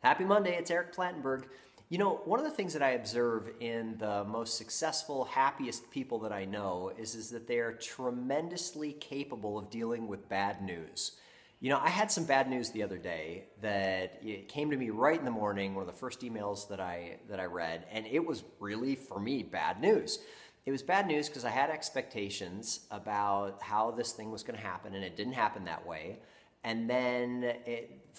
Happy Monday, it's Eric Plattenberg. You know, one of the things that I observe in the most successful, happiest people that I know is that they are tremendously capable of dealing with bad news. You know, I had some bad news the other day that it came to me right in the morning, one of the first emails that I read, and it was really, for me, bad news. It was bad news because I had expectations about how this thing was going to happen, and it didn't happen that way. And then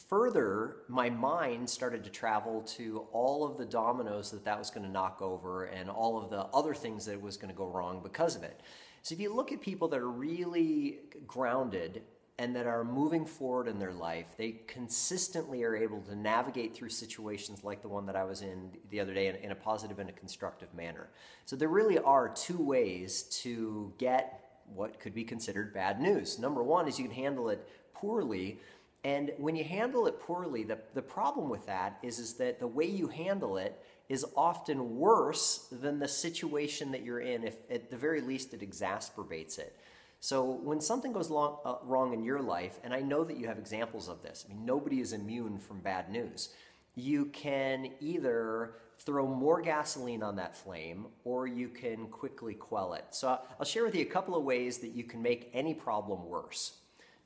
further, my mind started to travel to all of the dominoes that was going to knock over and all of the other things that was going to go wrong because of it. So if you look at people that are really grounded and that are moving forward in their life, they consistently are able to navigate through situations like the one that I was in the other day in a positive and a constructive manner. So there really are two ways to get what could be considered bad news. Number one is you can handle it poorly. And when you handle it poorly, the problem with that is that the way you handle it is often worse than the situation that you're in. If at the very least it exacerbates it. So when something goes wrong in your life, and I know that you have examples of this, I mean, nobody is immune from bad news. You can either throw more gasoline on that flame or you can quickly quell it. So I'll share with you a couple of ways that you can make any problem worse.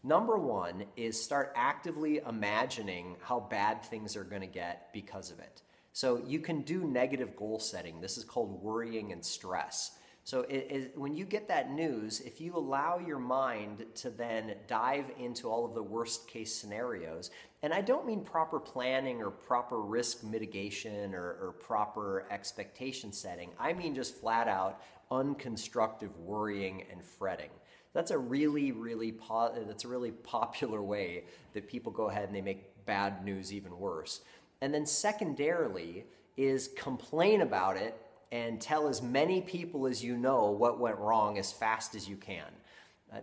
Number one is start actively imagining how bad things are going to get because of it. So you can do negative goal setting. This is called worrying and stress. So when you get that news, if you allow your mind to then dive into all of the worst case scenarios, and I don't mean proper planning or proper risk mitigation or proper expectation setting, I mean just flat out unconstructive worrying and fretting. That's a really popular way that people go ahead and they make bad news even worse. And then secondarily is complain about it and tell as many people as you know what went wrong as fast as you can.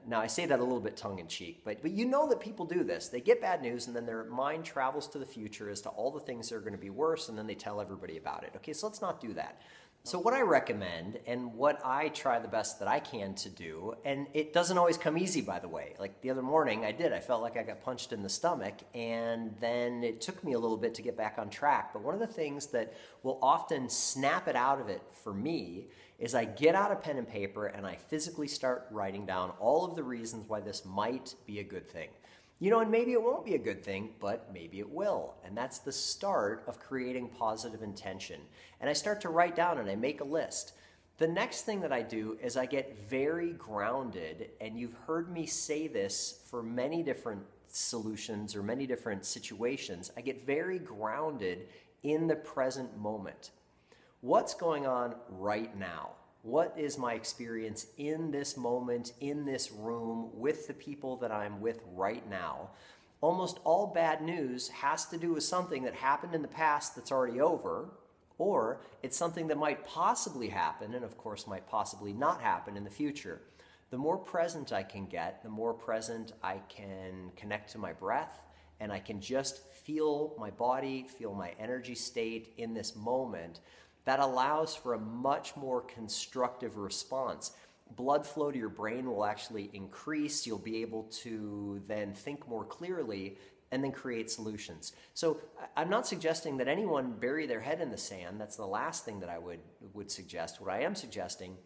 Now, I say that a little bit tongue-in-cheek, but you know that people do this. They get bad news, and then their mind travels to the future as to all the things that are going to be worse, and then they tell everybody about it. Okay, so let's not do that. So what I recommend, and what I try the best that I can to do, and it doesn't always come easy, by the way. Like the other morning, I felt like I got punched in the stomach, and then it took me a little bit to get back on track. But one of the things that will often snap it out of it for me is I get out a pen and paper and I physically start writing down all of the reasons why this might be a good thing. You know, and maybe it won't be a good thing, but maybe it will. And that's the start of creating positive intention. And I start to write down and I make a list. The next thing that I do is I get very grounded, and you've heard me say this for many different solutions or many different situations. I get very grounded in the present moment. What's going on right now? What is my experience in this moment, in this room, with the people that I'm with right now? Almost all bad news has to do with something that happened in the past that's already over, or it's something that might possibly happen, and of course might possibly not happen in the future. The more present I can get, the more present I can connect to my breath, and I can just feel my body, feel my energy state in this moment. That allows for a much more constructive response. Blood flow to your brain will actually increase. You'll be able to then think more clearly and then create solutions. So I'm not suggesting that anyone bury their head in the sand. That's the last thing that I would suggest. What I am suggesting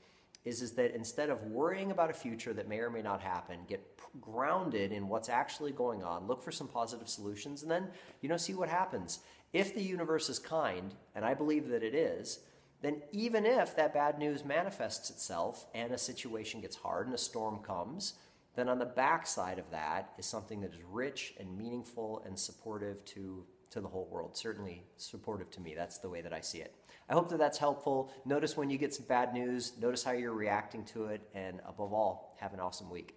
is that instead of worrying about a future that may or may not happen, get grounded in what's actually going on, look for some positive solutions, and then, see what happens. If the universe is kind, and I believe that it is, then even if that bad news manifests itself and a situation gets hard and a storm comes, then on the backside of that is something that is rich and meaningful and supportive to the whole world. Certainly supportive to me. That's the way that I see it. I hope that that's helpful. Notice when you get some bad news, notice how you're reacting to it, and above all, have an awesome week.